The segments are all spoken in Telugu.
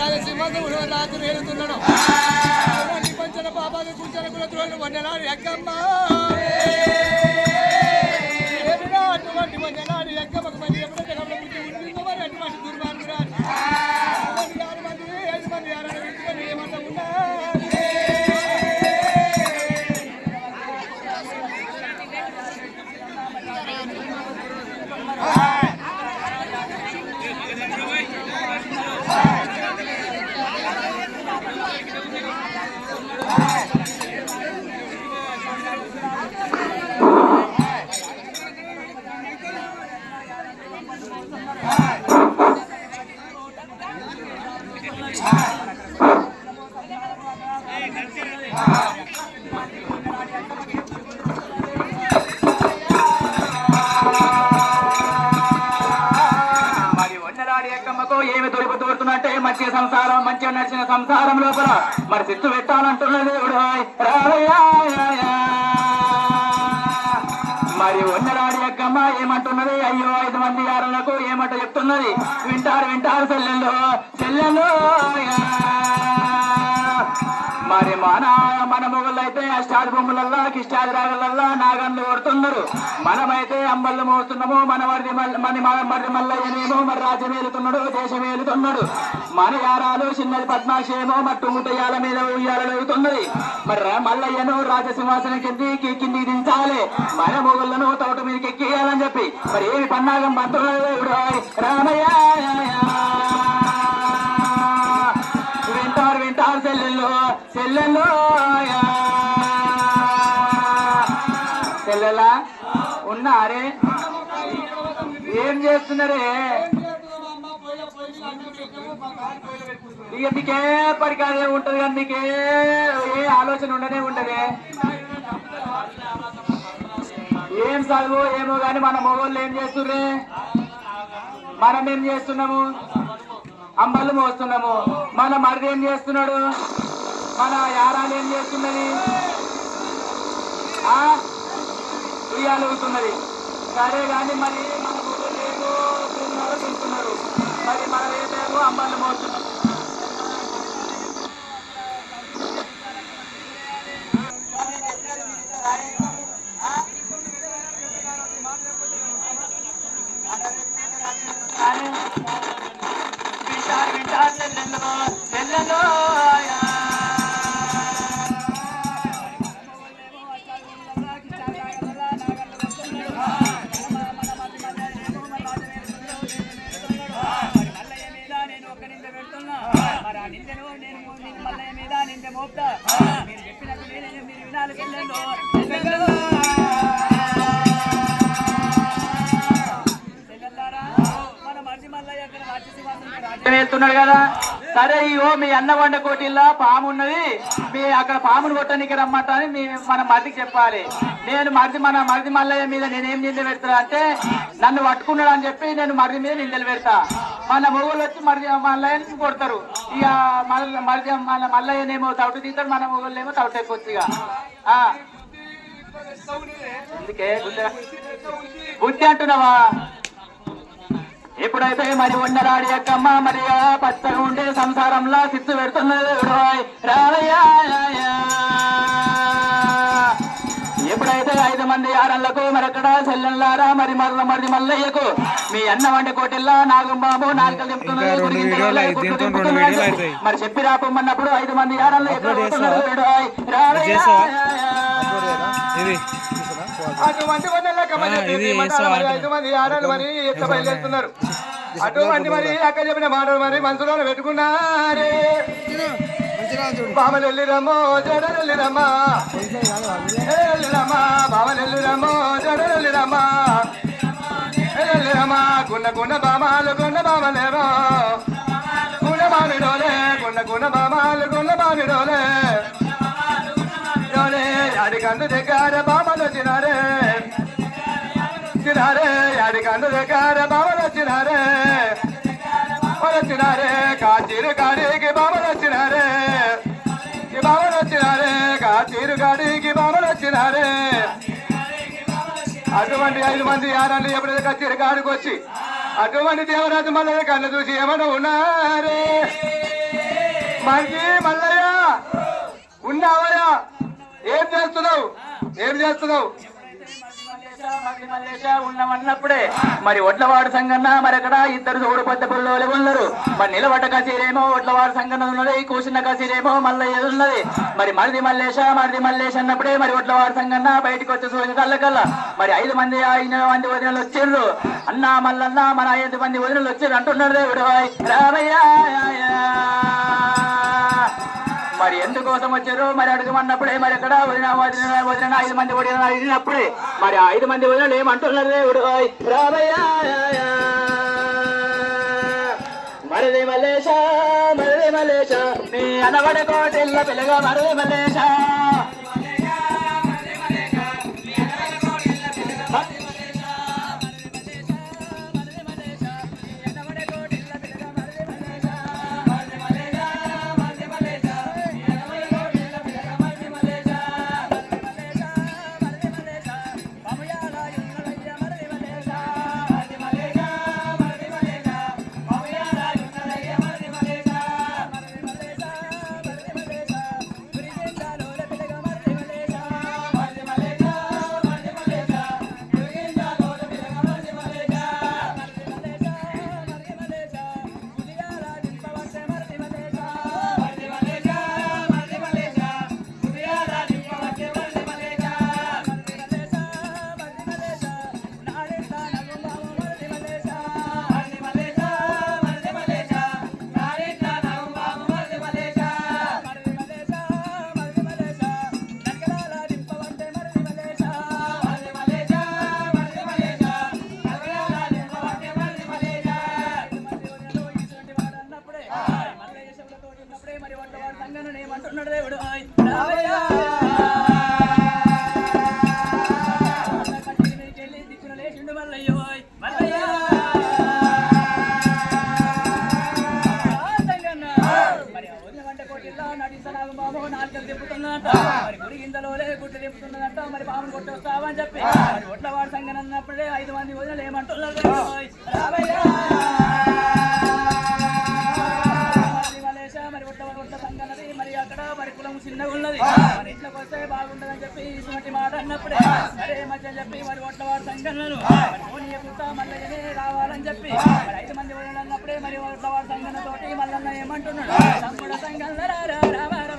రాజసింహంలో రాత్రి వెళ్తున్నాడు పంచన పాపాలు కూర్చొని కులద్రోళ్ళు వండనాడు ఎక్కమ్మ అటువంటి వండనాడు ఎక్కమ్మకు మంది ఎప్పుడైతే ఉంటుందో మరి అటువంటి దుర్మార్గురాడు 6 మంది 5 మంది 6 మంది ఏమన్నా ఉన్నా ఏమి దొరుకుతుంటే మంచి సంసారం మంచిగా నడిచిన సంసారం లోపల మరి చిత్తు పెట్టాలంటున్నది దేవుడు మరి ఉన్నరాడి అక్కమ్మ ఏమంటున్నది అయ్యో 5 మంది యారలకు ఏమంట చెప్తున్నది వింటారు చెల్లెళ్ళు మరి మన మొగళ్ళు అయితే అష్టాది బొమ్మలల్లా కిష్టాది రాగలల్లా నాగన్లు కొడుతున్నారు మనమైతే అంబళ్ళు మోస్తున్నాము మన మల్లయ్యనేమో మరి రాజ్యం ఏలుతున్నాడు దేశం ఏలుతున్నాడు మన యారాలు చిన్నది పద్మాశేమో మరి టుంగుటయ్యాల మీద ఉయ్యాలలో అవుతున్నది మరి మల్లయ్యను రాజసింహాసనం కిందికి దించాలి మన మొగళ్ళను తోట మీదకి ఎక్కియాలని చెప్పి మరి ఏమి పన్నాగం పడుతున్నది రామయ్య వింటారు చెల్లెళ్ళు చెల్లెలా ఉన్నారే ఏం చేస్తున్నారే ఇక నీకే పరికారం ఉంటది కానీ నీకే ఏ ఆలోచన ఉండదే ఏం చదువు ఏమో కానీ మన మొగోళ్ళు ఏం చేస్తుర్రే మనం ఏం చేస్తున్నాము అంబళ్ళు మోస్తున్నాము మన మరిది ఏం చేస్తున్నాడు మన యారాలు ఏం చేస్తున్నది ఉయ్యాలుగుతున్నది సరే కానీ మరి మన ఏమో తింటున్నారు మరి మనం ఏమేమో అంబళ్ళు మోస్తున్నాం వెళ్తున్నాడు కదా సరే ఇగో మీ అన్న వండ కోటిల్లో పాము ఉన్నది మీ అక్కడ పామును కొట్టడానికి రమ్మంట అని మన మరిదికి చెప్పాలి నేను మన మరిది మల్లయ్య మీద నేనేం నిందలు పెడతా అంటే నన్ను పట్టుకున్నాడు అని చెప్పి నేను మరిది మీద నిందలు పెడతా మన మొగుళ్ళు వచ్చి మల్లయ్యని కొడతారు ఇక మల్లయ్యనేమో తౌటు తీస్తాడు మన మొగుళ్ళేమో తౌటు ఎక్కువచ్చు ఇక అందుకే బుద్ధి అంటున్నావా ఎప్పుడైతే మరి ఉన్నరాడి అక్కమ్మ మరి పచ్చగా ఉండే సంసారంలో చిత్తు పెడుతున్నది ఎప్పుడైతే 5 మంది యారళ్లకు మరక్కడ చెల్లెళ్ళారా మరి మల్లయ్యకు మీ అన్న వంటి కోటిల్లా నాగంబాబు నాలుకలు చెప్తున్నారు మరి చెప్పి రాపమ్మన్నప్పుడు 5 మంది యారళ్ళు ఎక్కడ అటువంటి 5 మంది ఆడలు మరి ఎట్లా బయలుదేరుతున్నారు అటువంటి మరి అక్కడ చెప్పిన మాటలు మరి మనసులో పెట్టుకున్నారే బామలెల్లిరమ్మో జడలెల్లిరమ్మా బామలెల్లిరమ్మో జడలెల్లిరమ్మా ఎల్లిరమ్మా గున్న బామాలు గున్న బామలేరో గున్న బామిడోలే గున్న బామాలు గున్న బామిడోలే అడిగండు దగ్గర బామలు వచ్చినారే అడిగండు దగ్గర బామలు వచ్చినారే కాచీరు గాడికి బామలు వచ్చినారే కాచీరు గాడికి బామలు వచ్చినారే అటువంటి 5 మంది యారాలు ఎప్పుడైతే కచ్చీరు గాడికి వచ్చి అటువంటి దేవరాజు మళ్ళీ కళ్ళు చూసి ఏమన్నా ఉన్నారే మనకి మల్లయ్య ఉన్నావయ్యా? ఏం చేస్తున్నావు? ఏం చేస్తున్నావు? ఉన్నప్పుడే మరి ఒట్లవాడు సంగన్న మరి అక్కడ ఇద్దరు తోడు పెద్ద పిల్లలు ఉన్నారు. మరి నిలబడ్డ కచేరేమో ఒట్లవాడు సంగన్న ఉన్నది, కూర్చున్న కచేరేమో మల్లయ్య ఉన్నది. మరి మరిది మల్లేశ అన్నప్పుడే మరి ఒట్లవాడు సంగన్న బయటకు వచ్చే సూర్య కళ్ళకల్లా మరి 5 మంది వదినలు వచ్చిండ్రు. అన్నా మల్లన్న మన 5 మంది వదినలు వచ్చిండ్రు అంటున్నారు దేవుడు రామయ్య. మరి ఎందుకోసం వచ్చారు మరి అడుగుమన్నప్పుడే మరి అక్కడ వదిన 5 మంది అడిగినప్పుడే మరి 5 మంది వదినలు ఏమంటున్నారు దేవుడు రామయ్య. మరది మల్లేశ నీ అనబడ కోటిల్ల పిల్లగా మరది మల్లేశ. మరి పామును కొట్టొస్తావని చెప్పి మరి ఒట్లవాడు సంగన అన్నప్పుడే 5 మంది వదినలు ఏమంటున్నారు మరి ఒట్ల సంగనది మరి అక్కడ మరి కులం చిన్నగా ఉన్నది మరి ఇట్లా వస్తే బాగుంటదని చెప్పి ఇటువంటి మాట అన్నప్పుడే సరే మధ్య చెప్పి మరి ఒట్లవాడు సంగనను ఫోన్ చెప్తా మల్లయ్యనే రావాలని చెప్పి మరి 5 మంది వదినలు అన్నప్పుడే మరి ఒట్లవాడు సంగన తోటి మల్లన్న ఏమంటున్నాడు తమ్ముడ సంగన రావారం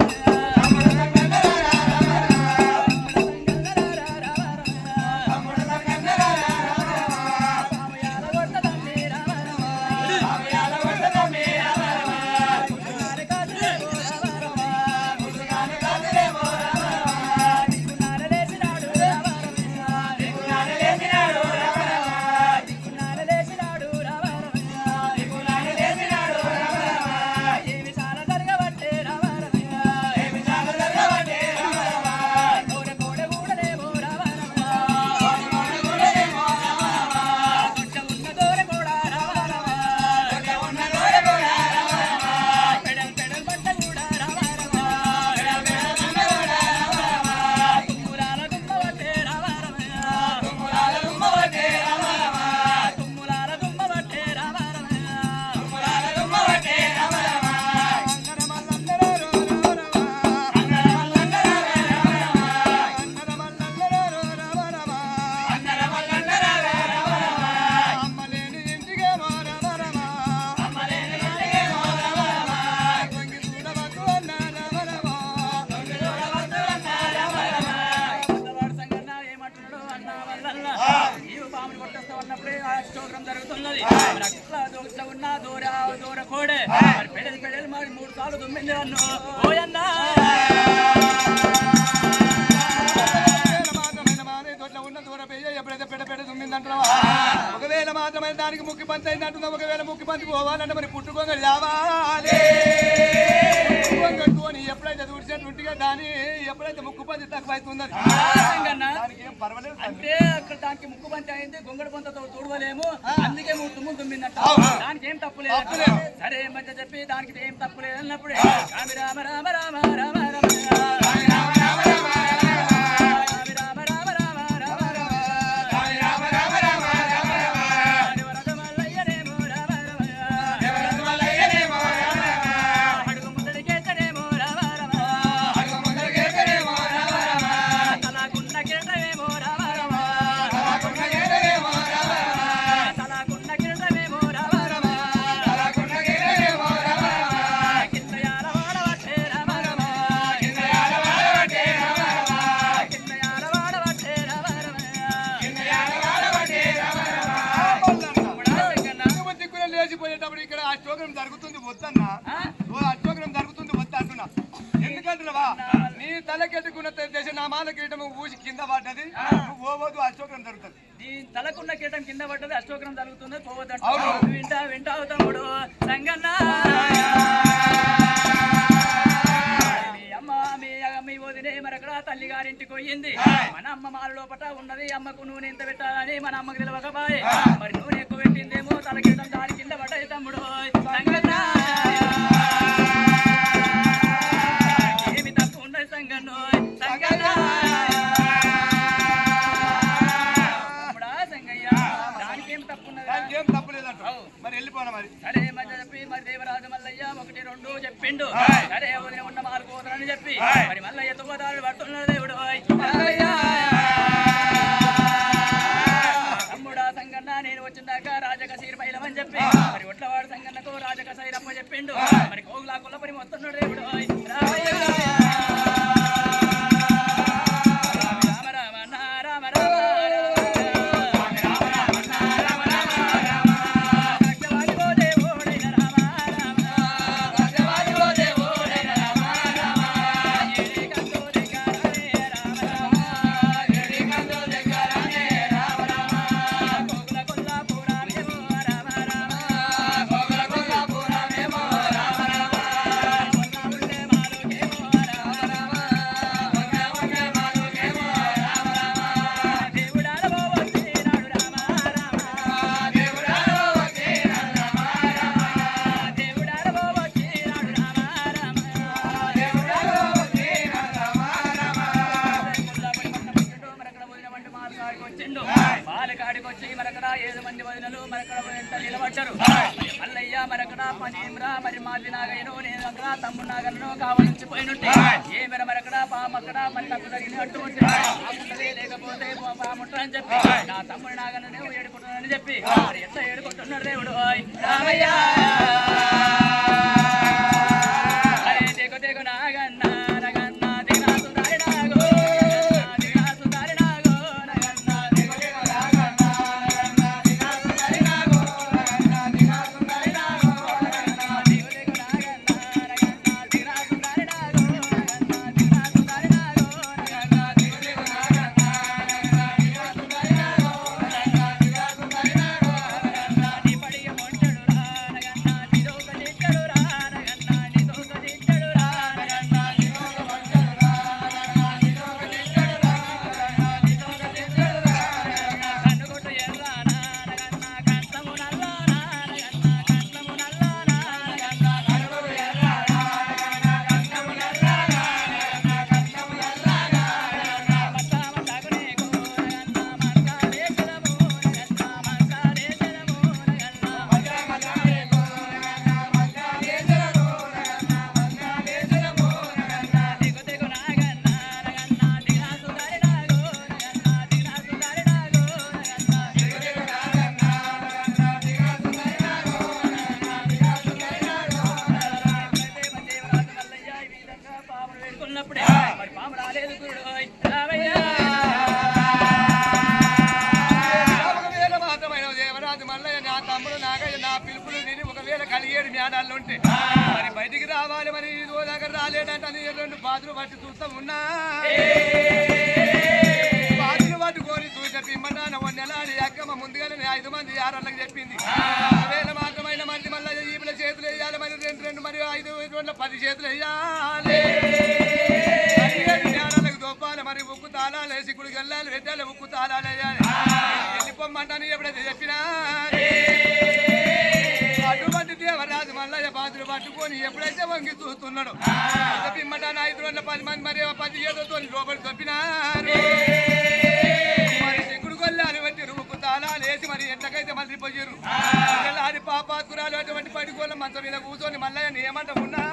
జరుగుతున్నది ఉన్న దూర కోడే పెడలు మరి 3 సార్లు దుమ్మింది అన్ను ఓయన్నా ఎప్పుడైతే పెడ దుమ్మిందంటున్నావా ఒకవేళ మాత్రమే దానికి ముఖ్య పంచి అయిందంటున్నా ఒకవేళ ముఖ్య పంచి పోవాలంటే మరి పుట్టుకోగలి రావాలి కట్టుకొని ఎప్పుడైతే దూడిచేటుంటిగా దాని ఎప్పుడైతే ముక్కు పంచి తక్కువ అవుతున్నది పర్వాలేదు అంటే అక్కడ దానికి ముక్కు పంచి అయింది గొంగడి పంతతో చూడలేము అందుకే తుమ్ము తుమ్మిందంట దానికి ఏం తప్పులేదు సరే మధ్య చెప్పి దానికి ఏం తప్పులేదు అన్నప్పుడే రామ రామ రామ రామ రామ అడుగు ముందడికే ఓ అశోకరం జరుగుతుంది వద్ద అంటున్నా ఎందుకంటున్నావా నీ తలకెట్టుకున్న దేశం నా మాల కిరీటం ఊసి కింద పడ్డది నువ్వు పోవద్దు అశోకరం జరుగుతుంది నీ తలకున్న కీటం కింద పడ్డది అశోకరం జరుగుతుంది పోవద్దు వింటావు తమ్ముడు సంగన్న మీ వదినే మరక్కడ తల్లి గారింటికి పోయింది మన అమ్మ మాల లోపట ఉన్నది అమ్మకు నూనె ఎంత పెట్టాలని మన అమ్మకు తెలియకబాయ్ మరి నూనె ఎక్కువ పెట్టిందేమో తలకిటం దాని కింద పడ్డది తమ్ముడు సంగన్న ఏమి తప్పు ఉన్నది సంగన్ను సంగన్న తమ్ముడా సంగయ్య దానికేం తప్పు ఉన్నది ఏం తప్పులేదంట మరి వెళ్ళిపోనా మరి సరే మధ్య చెప్పి మరి దేవరాజు మల్లయ్య 1, 2 చెప్పిండు సరే వదిన ఉన్న మారుకోదని చెప్పి మరి మల్లయ్య తువ్వదారుడు పడుతున్నాడు దేవుడు తమ్ముడా సంగన్న నేను వచ్చిందాక రాజక సీరమైలమని చెప్పి మరి ఒట్లవాడు సంగన్నకు రాజక సైరప్ప చెప్పిండు మరి కోగులా కొల్లపరి వస్తున్నాడు దేవుడు రామయ్య బాలకాడికి వచ్చి మరకడ 7 మంది వదినలు మరకడ ఎంత నిలబడ్డారు మల్లయ్య మరకడ పనీమ్రా మరి మాది నాగయ్యను నేను అక్కడ తమ్ముడు నాగను కావలించిపోయినట్టే ఏమైనా మరకడ పామక్కడ మరి తప్పు తగినట్టు లేకపోతే పాముంటారని చెప్పి నా తమ్ముడు నాగను నేను ఏడుకుంటున్నానని చెప్పి మరి ఎంత ఏడుకుంటున్నాడు దేవుడు రామయ్య అరే తెగ తెగ నాగన్న నగన్న దినాసు దారి నాగో మరి బయటికి రావాలి మరి దగ్గర రాలేదంటే 2 బాతులు పట్టి చూస్తా ఉన్నా బాతులు పట్టుకొని చూసి ఇమ్మన్నా 1 నెల అక్కమ్మ ముందుగానే 5 మంది 6 చెప్పింది వేల మాత్రమైన మంది మళ్ళీ ఈపుల చేతులు వేయాలి మరి 2 మరి 5 10 చేతులు వేయాలి 17 దొప్పాలి మరి ఉక్కు తాళాలు వేసి గుడికి వెళ్ళాలి వెద్దాలి ఉక్కు తాళాలు వేయాలి వెళ్ళిపోమ్మంటాను ఎప్పుడైతే చెప్పినా అటువంటి దేవరాజు మల్లయ్య బాతులు పట్టుకొని ఎప్పుడైతే వంగి చూస్తున్నాడు పిమ్మటాన 5 10 మంది మరి 10 ఏదో లోపలి తప్పినారు మరి దిగుడు కొల్లాలి వచ్చి రుముకు తాళాలు వేసి మరి ఎంతకైతే మళ్ళీ పోయారు అది పాపాత్కురాలు అటువంటి పడికోళ్ళ మంచం మీద కూర్చొని మల్లయ్య ఏమంట ఉన్నా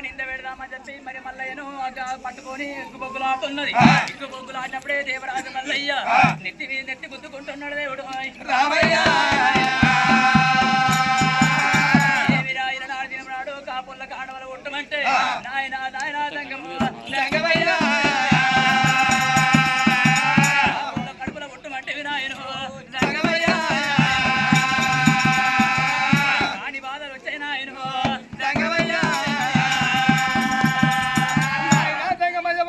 నింద పెడదామని చెప్పి మరి మల్లయ్యను పట్టుకొని ఎగ్గు బొగ్గులాడుతున్నది. ఎగ్గు బొగ్గులాడినప్పుడే దేవరాజు మల్లయ్య నెత్తి గుద్దుకుంటున్నాడు. దేవుడు నాడు దిననాడు కాపుల్ల కాడవల కొట్టమంటే నాయన నాయన సంగమయ్య కడుపుల కొట్టమంటే వినాయను కాని బాధలు వచ్చాయి నాయను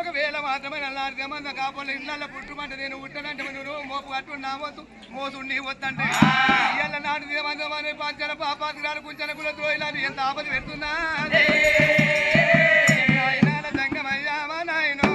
ఒకవేళ మాత్రమే నల్లారిమంద కాపుల ఇళ్ళ పుట్టుమంటే నేను ఉట్టనంటే నువ్వు మోపు కట్టు నా వద్దు మోసుండి వద్దంటే ఇళ్ళ నాటి దినమందమని పంచల పాపాలు కుంచల కుల ద్రోహిలాలు ఎంత ఆపద పెడుతున్నా సంగమయ్యావా నాయనో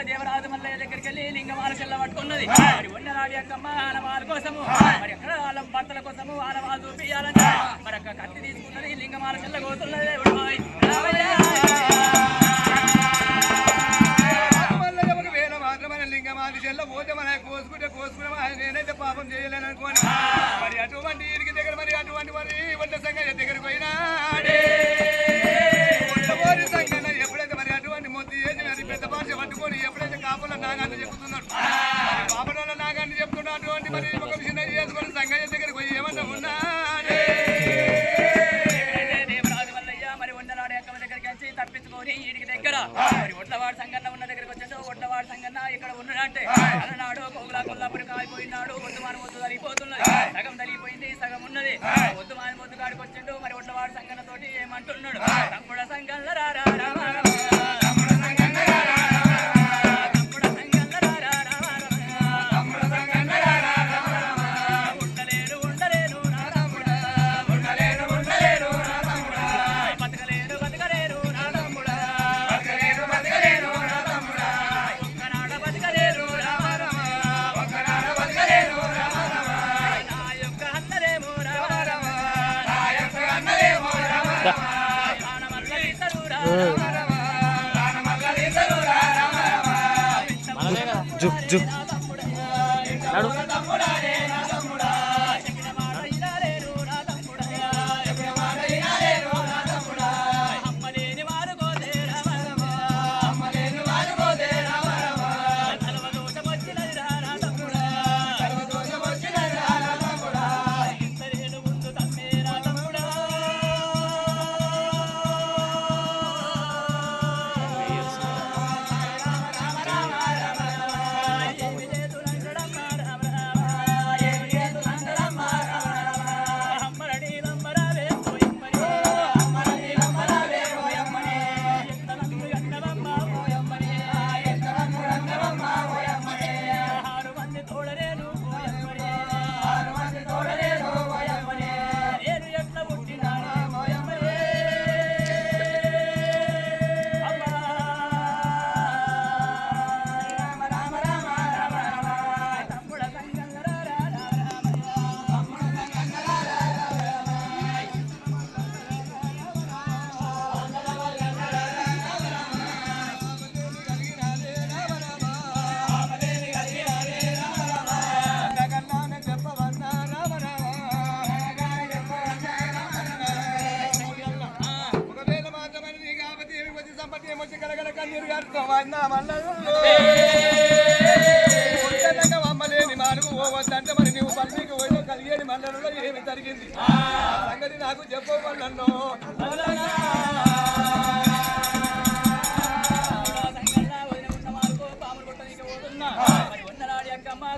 దేవరాజు మల్లయ్య దగ్గరికి వెళ్ళి లింగమాల చెల్ల పట్టుకున్నది. మరి ఉన్ననాడి అక్కమ్మ ఆనవాళ్ళ కోసము మరి అక్కడ వాళ్ళ భర్తల కోసము ఆనవాళ్ళు చూపియాలని మరి అక్క కత్తి తీసుకున్నది. లింగమాల చెల్ల కోతున్నది. వేల మాత్రమైన లింగమాల చెల్ల పోతే మన కోసుకుంటే నేనైతే పాపం చేయలేను అనుకోని మరి అటువంటి ఇంటికి దగ్గర మరి అటువంటి మరి వంట సంగతి దగ్గరికి పోయినా సంగతి ఎప్పుడైతే మరి అటువంటి మొత్తం చేసి అది పెద్ద భాష పట్టుకొని ఎప్పుడైతే కాపుల నాగాన్ని చెప్తున్నాడు పాపడంలో నాగాన్ని చెప్తున్నా అటువంటి మరి ఒక చిన్న చేసుకొని సంగతి దగ్గరికి పోయి ఏమన్నా ఉన్నా దేవరాజు మల్లయ్య మరి ఉన్ననాడు అక్కమ్మ దగ్గరికి వచ్చి తప్పించుకొని ఇంటికి దగ్గర మరి ఒట్లవాడు సంగన్న ఉన్న దగ్గరికి వచ్చాడు. ఒట్లవాడు సంగన్న ఇక్కడ ఉన్నాడంటే అలనాడు కొల్లాపురి కాలిపోయినాడు. ఒద్దుమాని మొద్దు తరిగిపోతున్నది. సగం తరిగిపోయింది, సగం ఉన్నది. ఒద్దుమాని మొద్దు కాడికి వచ్చిండు. మరి ఒట్లవాడు సంగన్న తోటి ఏమంటున్నాడు? తమ్ముడ సంగన్న రారా జుప్ జుప్ అమ్మలేని మానుకు పోవద్దంటే మరి నువ్వు పల్లికి పోయి కలిగేది మండలంలో ఏమి జరిగింది సంగతి నాకు చెప్పవన్నో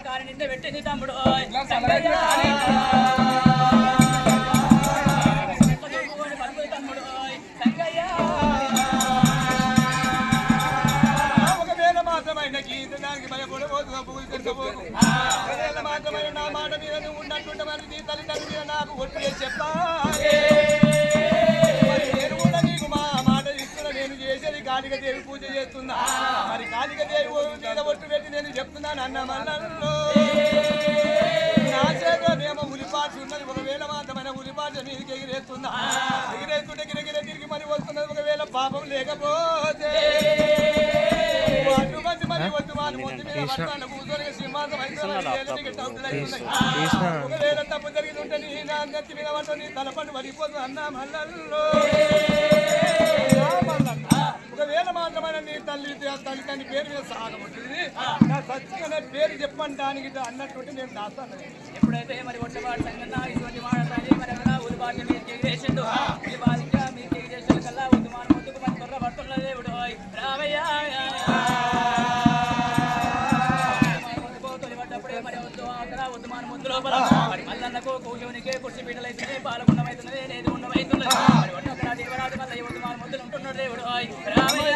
కాని నింద పెట్టింది తమ్ముడు ఒకవేళ మాత్రమైన గీత దానికి భయపడబోదు ఒకవేళ మాత్రమైన నా మాట మీద నువ్వు ఉన్నట్టుంటే మరి నీ తల్లిదండ్రుల మీద నాకు ఒట్టి చెప్పాలి నేను కూడా నీకు మా మాట ఇస్తున్నా నేను చేసేది కాళిక దేవి పూజ చేస్తున్నా మరి కాళిక దేవి మీద ఒట్టు పెట్టి నేను చెప్తున్నాను అన్న మల్లలో నా చేతనేమో ఉలిపాటు ఉన్నది ఒకవేళ మాత్రమైన ఉలిపాటు మీదకి ఎగిరేస్తున్నా ఎగిరేస్తుంటే గిరగిర తిరిగి మరి వస్తున్నది ఒకవేళ పాపం లేకపోతే అటువంటి మరి వద్దు వాళ్ళు ముందు మీద పట్టాను కూర్చొని సింహాసం అయితే ఒకవేళ తప్పు జరిగింది ఉంటే నీ నా నెత్తి మీద పట్టు నీ తలపండు పడిపోతుంది అన్న మల్లల్లో ఒకవేళ మాత్రమైన నీ తల్లి తండ్రి పేరు మీద సాగబడుతుంది నా సత్యంగా పేరు చెప్పడానికి అన్నట్టు నేను దాస్తాను ఎప్పుడైతే మరి ఒట్టవాడు సంగతి ఇటువంటి మాట్లాడాలి మరి అక్కడ ఉల్లిపాటి మీరు ఎగిరేసిండు ఉల్లిపాటిగా మీకు ఎగిరేసిన కల్లా ఉద్దుమాన ముందుకు మరి కొర్ర పడుతున్న దేవుడు రావయ్య తొలిపడ్డప్పుడే మరి వద్దు అక్కడ ఉద్దుమాన ముందు లోపల మరి మల్లన్నకు కూశవునికి కుర్చీ పీటలు అవుతుంది పాలగుండం అవుతున్నది నేది ఉండం అవుతున్నది మరి ఒట్టు అక్కడ దేవరాజు మళ్ళీ ఉద్దుమాన ముందులు ఉంటున్నాడు దేవుడు రావయ్య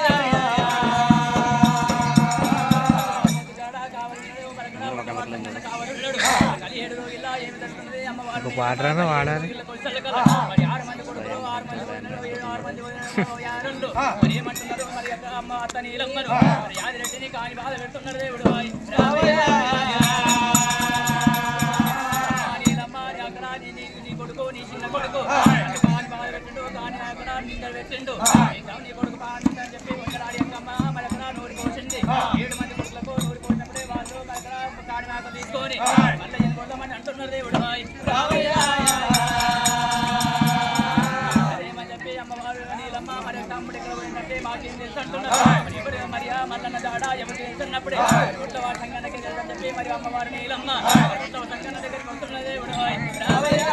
ఒక పాటనా వాడాలి మరి 6 మంది కొడుకులు 6 మంది 6 మంది మరి ఏమంటున్నారు మరి అమ్మ అత్త నీలమ్మరు మరి యాదిరెడ్డిని కాని బాధ పెడుతున్నారు దేవుడు నీలమ్మ అక్కడ నీ కొడుకు నీ చిన్న కొడుకు కాని బాధ పెట్టిండు కాని అక్కడ నిందలు పెట్టిండు నీ కొడుకు బాగా అని చెప్పి ఒకరాడి అక్కమ్మ మరి అక్కడ నూరి పోసింది 7 మంది కొడుకులకు నూరి పోసినప్పుడే వాళ్ళు అక్కడ కాని మేక తీసుకొని మళ్ళీ కొడతామని అంటున్నారు దేవుడు అదేమని చెప్పి అమ్మవారు నీలమ్మ మరి తమ్ముడు ఇక్కడ పోయిందంటే మాకేం తెలుసు అంటున్నారు ఇప్పుడు మరి మల్లన్న దాడ ఎవరు తెలుసున్నప్పుడే కొత్త వారి సంఘానికి తెలుసని చెప్పి మరి అమ్మవారు నీలమ్మ కొత్త సంఘాల దగ్గరికి వస్తున్న దేవుడు రావయ్య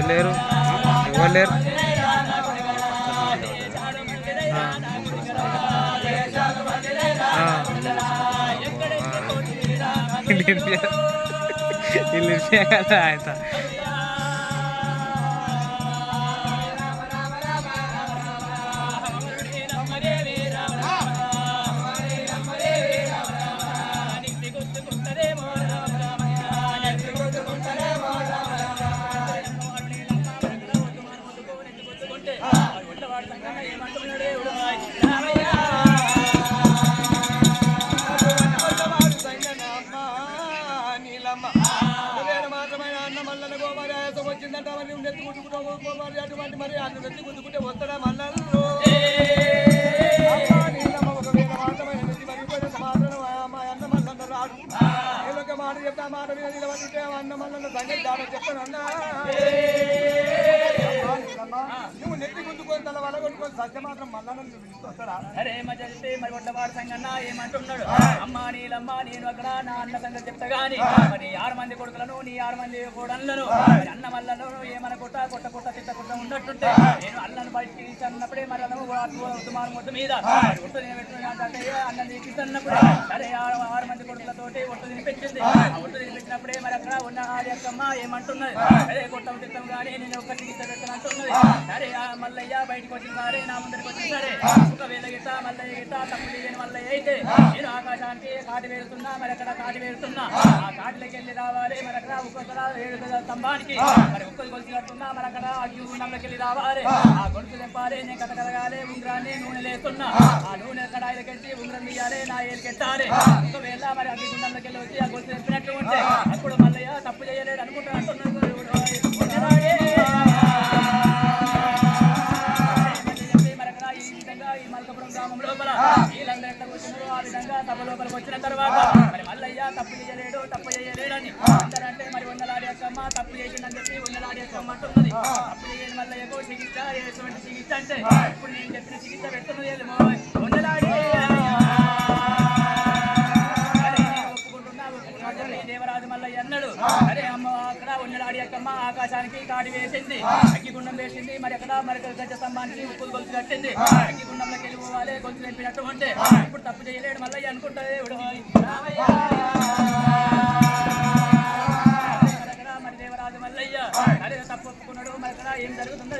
లేరు ఎవరు లేరు కదా ఆయన అటువంటి మరి అన్ని గుద్దుకుంటే వస్తాడా మళ్ళీ మాట మీద నిలబడుంటే అన్న మళ్ళీ సంగతి దాని చెప్పానన్నా నువ్వు నెత్తి గుంజుకొని తల వల్ల కొట్టుకొని సత్య మాత్రం మళ్ళా నన్ను పిలుస్తాడా అరే మధ్య మరి ఒడ్డవాడు సంగన్న ఏమంటున్నాడు అమ్మా నీలమ్మ నేను అక్కడ నా అన్న సంగతి చెప్తా గాని మరి 6 మంది కొడుకులను నీ 6 మంది కోడళ్ళను అన్న మల్లను ఏమనుకుంటా కొట్ట తిట్టకుండా ఉన్నట్టుంటే నేను అల్లను బయటికి తీసినప్పుడే మరి తుమారు మొత్తం మీద ఒట్టు తినిపెట్టినట్టే అన్న తీసినప్పుడే సరే 6 మంది కొడుకులతోటి ఒట్టు తినిపించింది ఆ ఒట్టు తినిపించినప్పుడే మరి అక్కడ ఉన్న ఆర్యక్కమ్మ ఏమంటున్నది అరే కొట్టం తిట్టం కానీ నేను ఒక్క చికిత్స పెట్టనంటున్నది సరే మల్లయ్య బయటకు వచ్చిన సరే నా ముందరికి వచ్చిన సరే ఒకవేళ గిట్ట మల్లయ్య గిట్ట తప్పులు చేయని మల్లయ్య అయితే నేను ఆకాశానికి కాటి వేరుతున్నా మరి అక్కడ కాటి వేరుతున్నా ఆ కాటిలోకి వెళ్ళి రావాలి మరి అక్కడ ఒక్కొక్కర 7 స్తంభానికి మరి ఒక్కరు గొలుసు కట్టున్నా మరి అక్కడ అగ్గిగుండంలోకి వెళ్ళి రావాలి ఆ గొలుసు తెంపాలి నేను కథ కలగాలి ఉంగరాన్ని నూనె లేస్తున్నా ఆ నూనె కడాయిలకెట్టి ఉంగరం తీయాలి నా ఏలికెట్టాలి ఒకవేళ మరి అగ్గిగుండంలోకి వెళ్ళి వచ్చి ఆ గొలుసు తెంపినట్టు ఉంటే అప్పుడు మల్లయ్య తప్పు చేయలేడు అనుకుంటున్నాడు వీళ్ళందరూ ఎట్లా కూర్చున్నారు ఆ విధంగా సభ లోపలికి వచ్చిన తర్వాత మరి మల్లయ్య తప్పు చేయలేడని అందరంటే మరి ఉన్నలాడి అక్కమ్మ తప్పు చేసిందని చెప్పి ఉన్నలాడి అక్కమ్మ అంటున్నది తప్పు చేయని మల్లయ్యకు చికిత్స ఎటువంటి చికిత్స అంటే ఇప్పుడు నేను చెప్పిన చికిత్స పెడుతున్నది ఉన్నలాడి దేవరాజు మల్లయ్య అన్నాడు అరే అమ్మ అక్కడ ఉన్నలాడి అక్కమ్మ ఆకాశానికి కాడి వేసింది అగ్గిగుండం వేసింది మరి అక్కడ మరి గజ స్తంభానికి ఉప్పులు గొలుసు కట్టింది అగ్గిగుండంలోకి వెళ్ళిపోవాలి గొలుసు తెంపినట్టు ఉంటే ఇప్పుడు తప్పు చేయలేడు మల్లయ్య అనుకుంటా మరి దేవరాజు మల్లయ్య అరే తప్పు ఒప్పుకున్నాడు మరి అక్కడ ఏం జరుగుతుందో